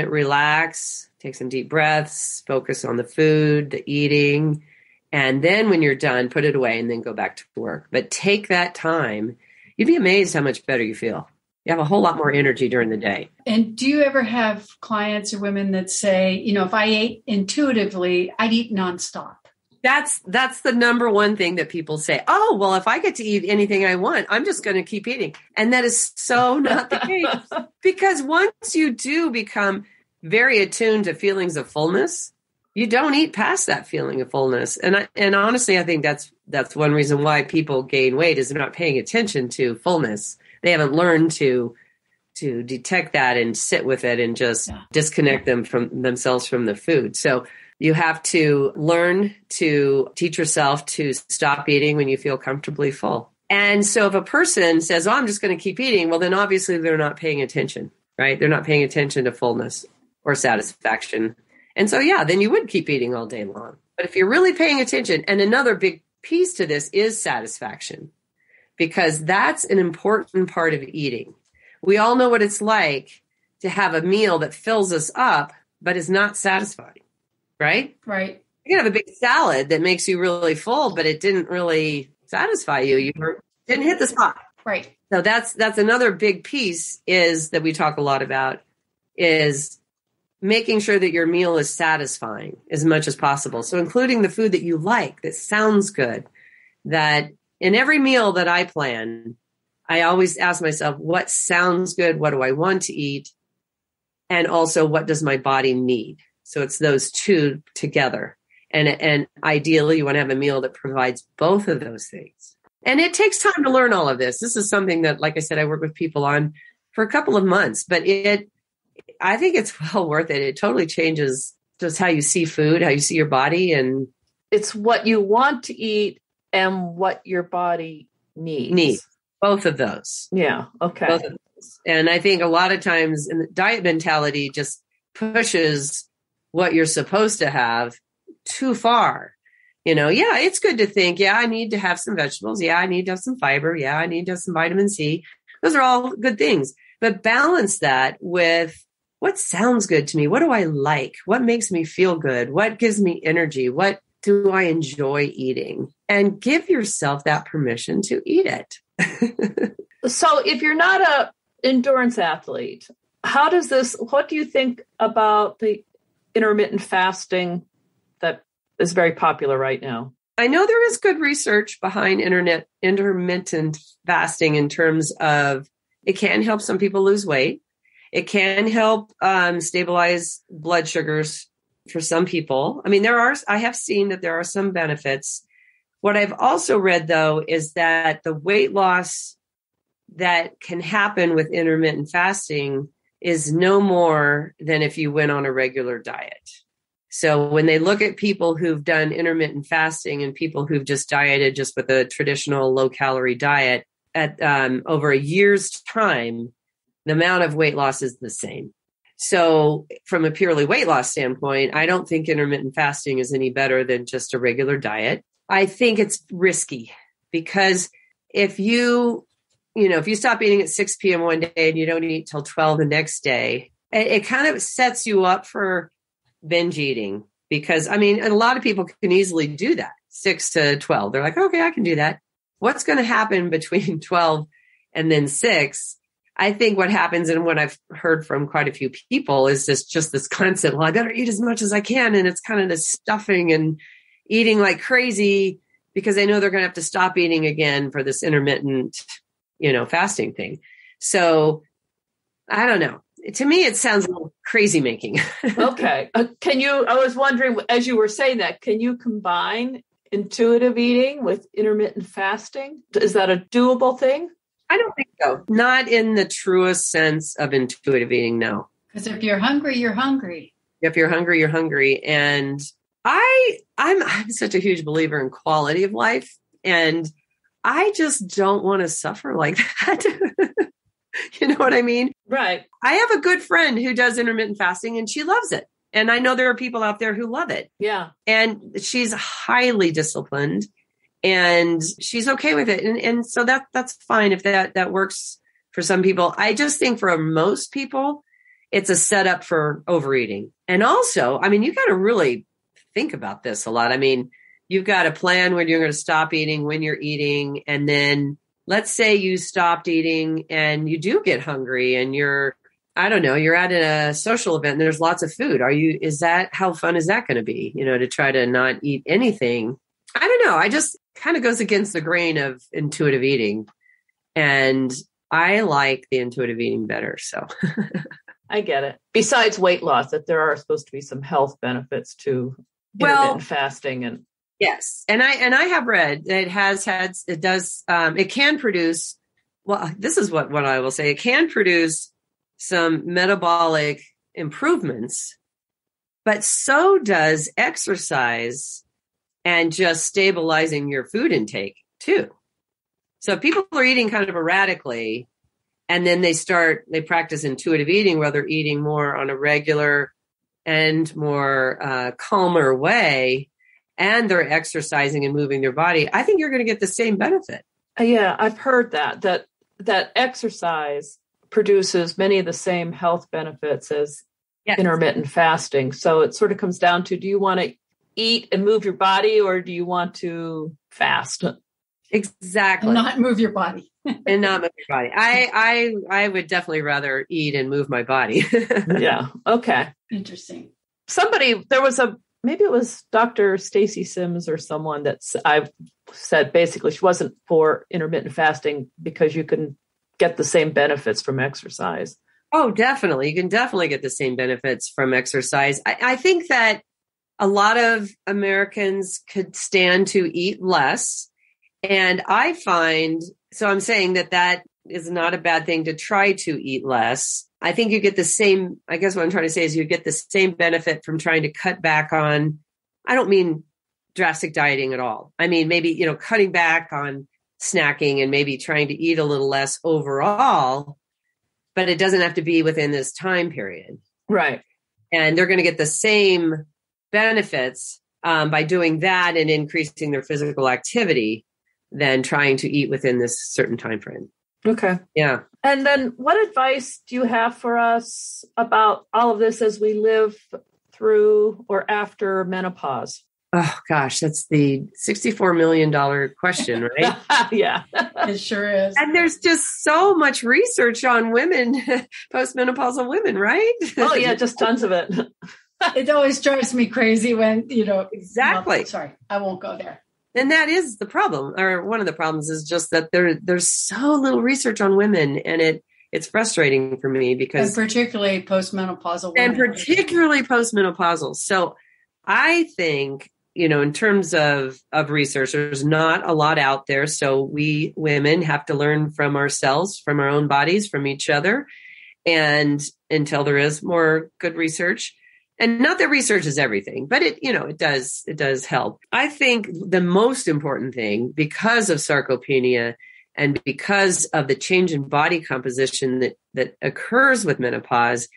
relax, take some deep breaths, focus on the food, the eating. And then when you're done, put it away and then go back to work. But take that time. You'd be amazed how much better you feel. You have a whole lot more energy during the day. And do you ever have clients or women that say, if I ate intuitively, I'd eat nonstop? That's the number one thing that people say. Oh, well, if I get to eat anything I want, I'm just going to keep eating. And that is so not the case. Because once you do become very attuned to feelings of fullness, you don't eat past that feeling of fullness. And honestly, I think that's one reason why people gain weight is they're not paying attention to fullness. They haven't learned to detect that and sit with it and just disconnect themselves from the food. So you have to learn to teach yourself to stop eating when you feel comfortably full. And so if a person says, I'm just going to keep eating, well, then obviously they're not paying attention, right? They're not paying attention to fullness or satisfaction. And so, then you would keep eating all day long. But if you're really paying attention, and another big piece to this is satisfaction, because that's an important part of eating. We all know what it's like to have a meal that fills us up, but is not satisfying, right? Right. You can have a big salad that makes you really full, but it didn't really satisfy you. You didn't hit the spot. Right. So that's another big piece is that we talk a lot about is making sure that your meal is satisfying as much as possible. So including the food that you like, that sounds good, that in every meal that I plan, I always ask myself, what sounds good? What do I want to eat? And also, what does my body need? So it's those two together. And ideally, you want to have a meal that provides both of those things. And it takes time to learn all of this. This is something that, like I said, I work with people on for a couple of months, but I think it's well worth it. It totally changes just how you see food, how you see your body. And it's what you want to eat and what your body needs. Both of those. Yeah. Okay. Both of those. is. And I think a lot of times in the diet mentality just pushes what you're supposed to have too far. Yeah, it's good to think, yeah, I need to have some vegetables. Yeah, I need to have some fiber. Yeah, I need to have some vitamin C. Those are all good things. But balance that with what sounds good to me. What do I like? What makes me feel good? What gives me energy? What do I enjoy eating? And give yourself that permission to eat it. So if you're not an endurance athlete, what do you think about the intermittent fasting that is very popular right now? I know there is good research behind intermittent fasting in terms of it can help some people lose weight. It can help stabilize blood sugars for some people. I mean, I have seen that there are some benefits. What I've also read, though, is that the weight loss that can happen with intermittent fasting is no more than if you went on a regular diet. So when they look at people who've done intermittent fasting and people who've just dieted just with a traditional low-calorie diet at over a year's time, the amount of weight loss is the same. So from a purely weight loss standpoint, I don't think intermittent fasting is any better than just a regular diet. I think it's risky because if you stop eating at 6 p.m. one day and you don't eat till 12 the next day, it kind of sets you up for binge eating because, a lot of people can easily do that, 6 to 12. They're like, okay, I can do that. What's going to happen between 12 and then 6? I think what happens, and what I've heard from quite a few people, is this constant, well, I better eat as much as I can. And it's kind of this stuffing and eating like crazy because they know they're going to have to stop eating again for this intermittent, fasting thing. So I don't know. To me, it sounds a little crazy making. Okay. I was wondering, as you were saying that, can you combine intuitive eating with intermittent fasting? Is that a doable thing? I don't think so. Not in the truest sense of intuitive eating, no. Because if you're hungry, you're hungry. If you're hungry, you're hungry. And I'm such a huge believer in quality of life. And I just don't want to suffer like that. You know what I mean? Right. I have a good friend who does intermittent fasting and she loves it. And I know there are people out there who love it. Yeah. And she's highly disciplined and she's okay with it. And so that's fine if that works for some people. I just think for most people, it's a setup for overeating. And also, you got to really think about this a lot. You've got to plan when you're going to stop eating, when you're eating, and then let's say you stopped eating and you do get hungry and you're at a social event and there's lots of food. How fun is that going to be? To try to not eat anything. I don't know. I just kind of goes against the grain of intuitive eating. And I like the intuitive eating better. So I get it. Besides weight loss, that there are supposed to be some health benefits to intermittent fasting and yes. And I have read that it can produce, well, this is what I will say. It can produce some metabolic improvements, but so does exercise and just stabilizing your food intake too. So if people are eating kind of erratically and then they practice intuitive eating where they're eating more on a regular and more calmer way, and they're exercising and moving their body, I think you're going to get the same benefit. Yeah, I've heard that exercise produces many of the same health benefits as intermittent fasting. So it sort of comes down to, do you want to eat and move your body or do you want to fast? Exactly. And not move your body. And not move your body. I would definitely rather eat and move my body. Yeah. Okay. Interesting. Maybe it was Dr. Stacy Sims or someone that I've said basically she wasn't for intermittent fasting because you can get the same benefits from exercise. Oh, definitely. You can definitely get the same benefits from exercise. I think that a lot of Americans could stand to eat less. And I'm saying that is not a bad thing to try to eat less. I think you get the same, I guess what I'm trying to say is you get the same benefit from trying to cut back on, I don't mean drastic dieting at all. I mean, maybe, cutting back on snacking and maybe trying to eat a little less overall. but it doesn't have to be within this time period. Right. And they're going to get the same benefits by doing that and increasing their physical activity than trying to eat within this certain time frame. Okay. Yeah. And then what advice do you have for us about all of this as we live through or after menopause? Oh, gosh, that's the $64 million question, right? Yeah. It sure is. And there's just so much research on women, postmenopausal women, right? Oh, yeah, just tons of it. It always drives me crazy when, Exactly. Well, sorry, I won't go there. And that is the problem, or one of the problems is just that there's so little research on women, and it's frustrating for me because... And particularly postmenopausal women. And particularly postmenopausal. So I think, in terms of research, there's not a lot out there. So we women have to learn from ourselves, from our own bodies, from each other. And until there is more good research, and not that research is everything, but it does help. I think the most important thing, because of sarcopenia and because of the change in body composition that occurs with menopause,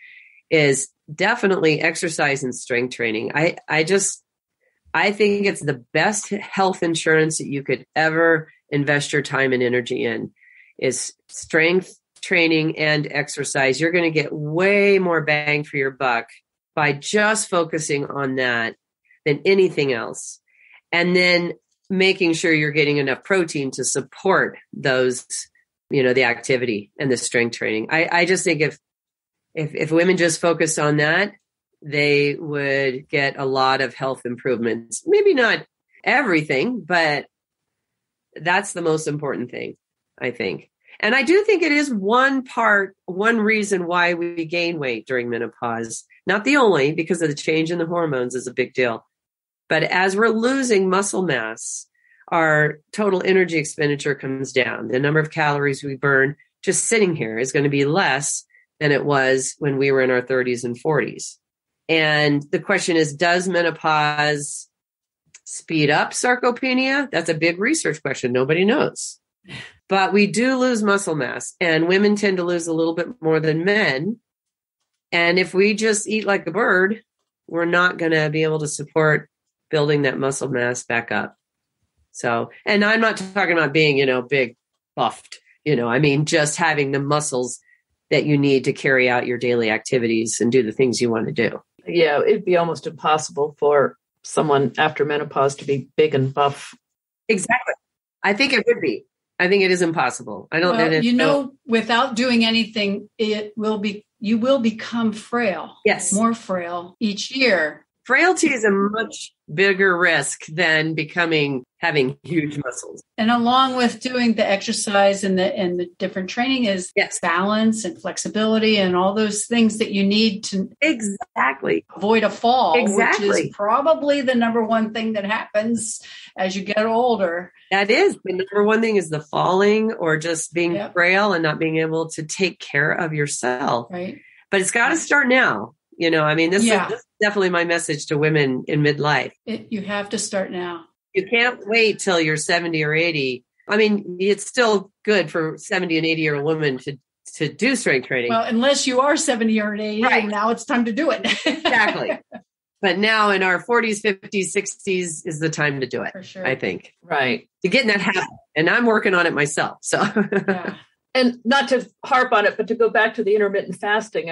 is definitely exercise and strength training. I think it's the best health insurance that you could ever invest your time and energy in, is strength training and exercise. You're going to get way more bang for your buck by just focusing on that than anything else. And then making sure you're getting enough protein to support those, the activity and the strength training. I just think if women just focused on that, they would get a lot of health improvements. Maybe not everything, but that's the most important thing, I think. And I do think it is one reason why we gain weight during menopause. Not the only, because of the change in the hormones is a big deal. But as we're losing muscle mass, our total energy expenditure comes down. The number of calories we burn just sitting here is going to be less than it was when we were in our 30s and 40s. And the question is, does menopause speed up sarcopenia? That's a big research question. Nobody knows. But we do lose muscle mass, and women tend to lose a little bit more than men. And if we just eat like a bird, we're not going to be able to support building that muscle mass back up. So, and I'm not talking about being, big buffed, I mean, just having the muscles that you need to carry out your daily activities and do the things you want to do. Yeah, it'd be almost impossible for someone after menopause to be big and buff. Exactly. I think it would be. I think it is impossible. I don't know. Without doing anything, you will become frail. Yes. More frail each year. Frailty is a much bigger risk than having huge muscles. And along with doing the exercise and the different training is balance and flexibility and all those things that you need to avoid a fall, which is probably the number one thing that happens as you get older. That is. The number one thing is the falling or just being frail and not being able to take care of yourself. Right. But it's got to start now. This is definitely my message to women in midlife. You have to start now. You can't wait till you're 70 or 80. I mean, it's still good for 70 and 80-year-old women to do strength training. Well, unless you are 70 or 80, right. And now it's time to do it. Exactly. But now in our 40s, 50s, 60s is the time to do it, for sure. I think. Right. To get in that habit. And I'm working on it myself. So. Yeah. And not to harp on it, but to go back to the intermittent fasting,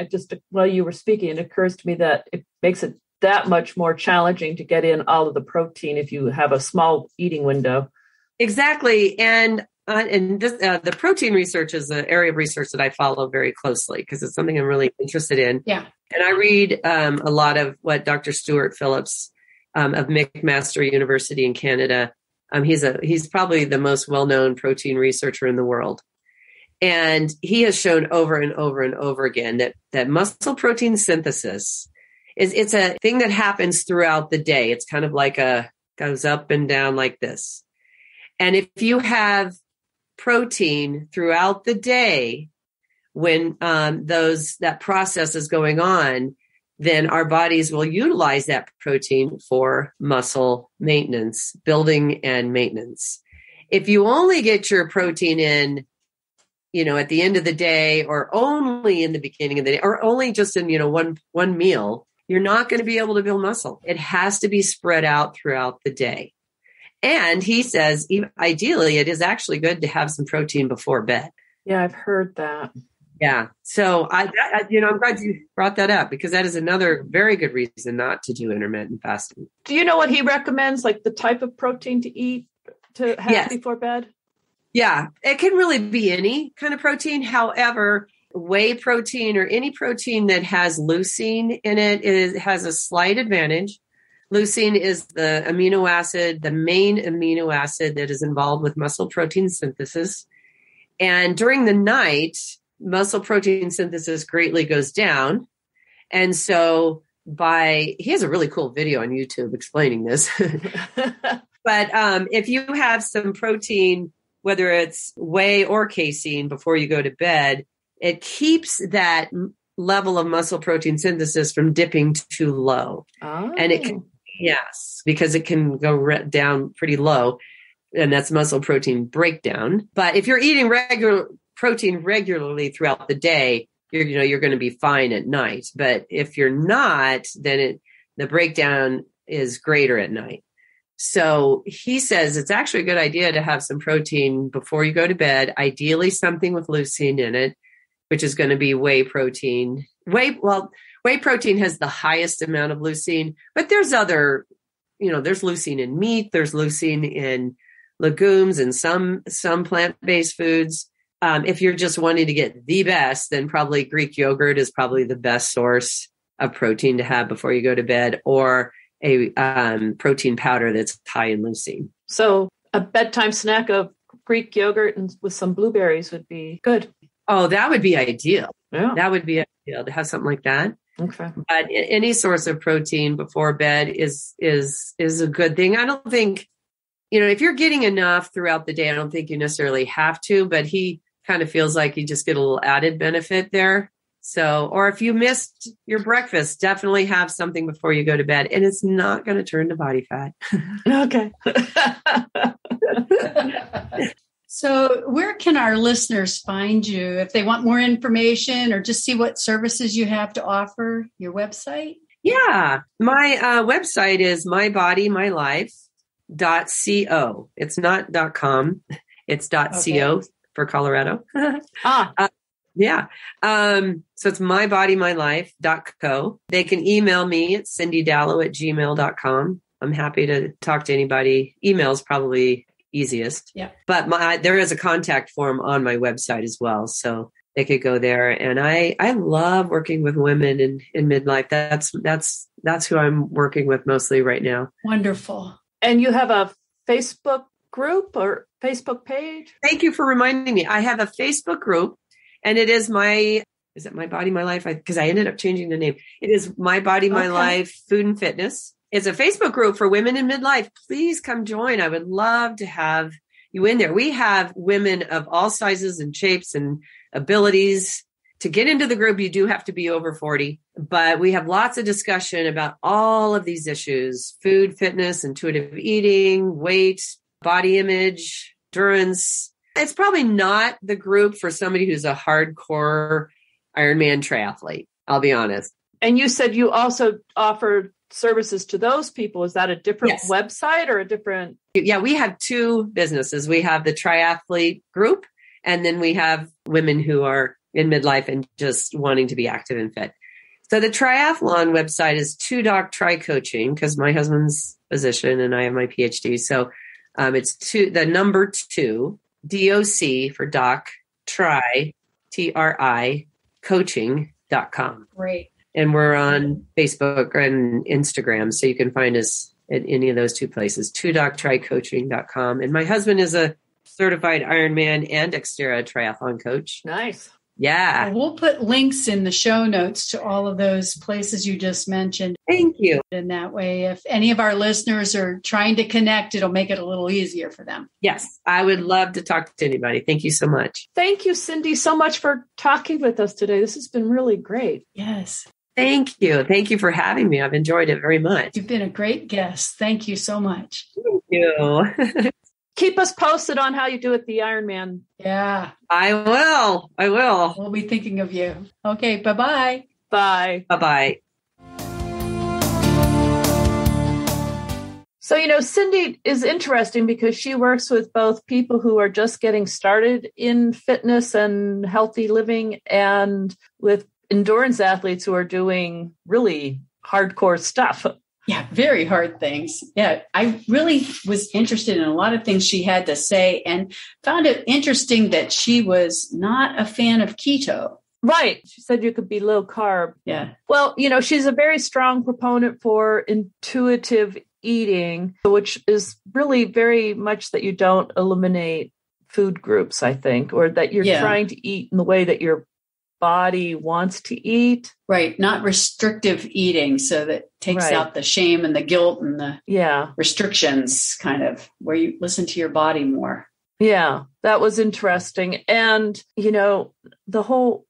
while you were speaking, it occurs to me that it makes it that much more challenging to get in all of the protein if you have a small eating window. Exactly. And the protein research is an area of research that I follow very closely because it's something I'm really interested in. Yeah. And I read a lot of what Dr. Stuart Phillips of McMaster University in Canada. He's probably the most well-known protein researcher in the world. And he has shown over and over and over again that muscle protein synthesis it's a thing that happens throughout the day. It's kind of like goes up and down like this. And if you have protein throughout the day, when that process is going on, then our bodies will utilize that protein for muscle maintenance, building and maintenance. If you only get your protein in, at the end of the day, or only in the beginning of the day, or only just in, one meal, you're not going to be able to build muscle. It has to be spread out throughout the day. And he says, ideally, it is actually good to have some protein before bed. Yeah, I've heard that. Yeah. So I'm glad you brought that up, because that is another very good reason not to do intermittent fasting. Do you know what he recommends, like the type of protein to eat to have before bed? Yeah, it can really be any kind of protein. However, whey protein or any protein that has leucine in it has a slight advantage. Leucine is the amino acid, the main amino acid that is involved with muscle protein synthesis. And during the night, muscle protein synthesis greatly goes down. And so he has a really cool video on YouTube explaining this. But if you have some protein, whether it's whey or casein before you go to bed, it keeps that level of muscle protein synthesis from dipping too low. Oh. And it can, yes, because it can go down pretty low, and that's muscle protein breakdown. But if you're eating protein regularly throughout the day, you're going to be fine at night. But if you're not, then the breakdown is greater at night. So he says it's actually a good idea to have some protein before you go to bed, ideally something with leucine in it, which is going to be whey protein. Whey protein has the highest amount of leucine, but there's other, there's leucine in meat, there's leucine in legumes and some plant-based foods. If you're just wanting to get the best, then probably Greek yogurt is probably the best source of protein to have before you go to bed, or a protein powder that's high in leucine. So a bedtime snack of Greek yogurt and with some blueberries would be good. Oh, that would be ideal. Yeah. That would be ideal to have something like that. Okay. But any source of protein before bed is a good thing. I don't think, if you're getting enough throughout the day, I don't think you necessarily have to, but he kind of feels like you just get a little added benefit there. So, or if you missed your breakfast, definitely have something before you go to bed, and it's not going to turn to body fat. Okay. So where can our listeners find you if they want more information or just see what services you have to offer? Your website? Yeah. My website is mybodymylife.co. It's not .com. It's .co for Colorado. Yeah. So it's mybodymylife.co. They can email me at cindydallow@gmail.com. I'm happy to talk to anybody. Email's probably easiest. Yeah. But there is a contact form on my website as well. So they could go there. And I love working with women in midlife. That's who I'm working with mostly right now. Wonderful. And you have a Facebook group or Facebook page? Thank you for reminding me. I have a Facebook group, and it is My Body, My Life? Because I ended up changing the name. It is My Body, My Life, Food and Fitness. It's a Facebook group for women in midlife. Please come join. I would love to have you in there. We have women of all sizes and shapes and abilities. To get into the group, you do have to be over 40, but we have lots of discussion about all of these issues: food, fitness, intuitive eating, weight, body image, endurance. It's probably not the group for somebody who's a hardcore Ironman triathlete. I'll be honest. And you said you also offered services to those people. Is that a different website or a different? Yeah, we have two businesses. We have the triathlete group, and then we have women who are in midlife and just wanting to be active and fit. So the triathlon website is 2Doc Tri Coaching, because my husband's a physician and I have my PhD. So it's the number 2, DOC for doc, tri, TRI, coaching.com. Great. And we're on Facebook and Instagram, so you can find us at any of those two places, 2doctricoaching.com. And my husband is a certified Ironman and Xterra triathlon coach. Nice. Yeah. We'll put links in the show notes to all of those places you just mentioned. Thank you. And that way, if any of our listeners are trying to connect, it'll make it a little easier for them. Yes, I would love to talk to anybody. Thank you so much. Thank you, Cindy, so much for talking with us today. This has been really great. Yes. Thank you. Thank you for having me. I've enjoyed it very much. You've been a great guest. Thank you so much. Thank you. keep us posted on how you do at the Ironman. Yeah. I will. We'll be thinking of you. Okay. Bye-bye. Bye. Bye-bye. So, Cindy is interesting because she works with both people who are just getting started in fitness and healthy living and with endurance athletes who are doing really hardcore stuff. Yeah, very hard things. Yeah, I really was interested in a lot of things she had to say and found it interesting that she was not a fan of keto. Right. She said you could be low carb. Yeah. Well, she's a very strong proponent for intuitive eating, which is really very much that you don't eliminate food groups, I think, or that you're trying to eat in the way that your body wants to eat. Right. Not restrictive eating. So that takes out the shame and the guilt and the restrictions, kind of where you listen to your body more. Yeah, that was interesting. And, the whole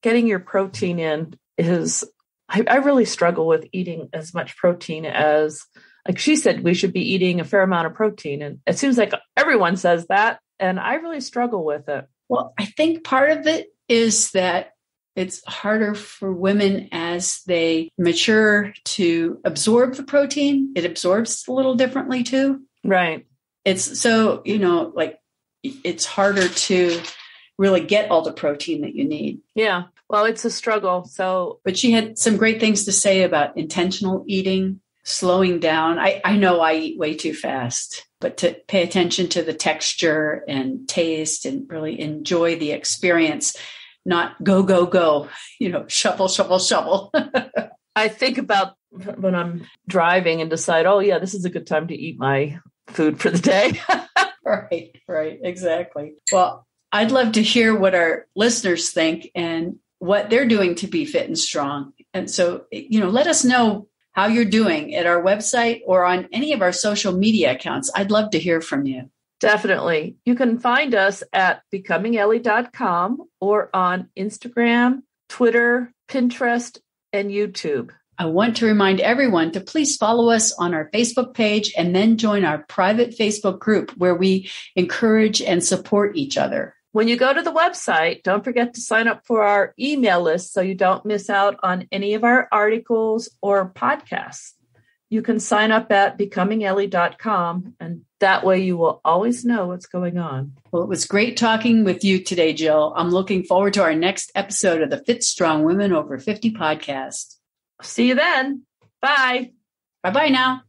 getting your protein in is, I really struggle with eating as much protein as, like she said, we should be eating a fair amount of protein. And it seems like everyone says that. And I really struggle with it. Well, I think part of it is that it's harder for women as they mature to absorb the protein. It absorbs a little differently too. Right. It's so, it's harder to really get all the protein that you need. Yeah. Well, it's a struggle. But she had some great things to say about intentional eating, slowing down. I know I eat way too fast, but to pay attention to the texture and taste and really enjoy the experience, not go, go, go, shovel, shovel, shovel. I think about when I'm driving and decide, oh yeah, this is a good time to eat my food for the day. Right. Exactly. Well, I'd love to hear what our listeners think and what they're doing to be fit and strong. And so, let us know how you're doing at our website or on any of our social media accounts. I'd love to hear from you. Definitely. You can find us at becomingellie.com or on Instagram, Twitter, Pinterest, and YouTube. I want to remind everyone to please follow us on our Facebook page and then join our private Facebook group where we encourage and support each other. When you go to the website, don't forget to sign up for our email list so you don't miss out on any of our articles or podcasts. You can sign up at becomingellie.com, and that way you will always know what's going on. Well, it was great talking with you today, Jill. I'm looking forward to our next episode of the Fit Strong Women Over 50 podcast. See you then. Bye. Bye-bye now.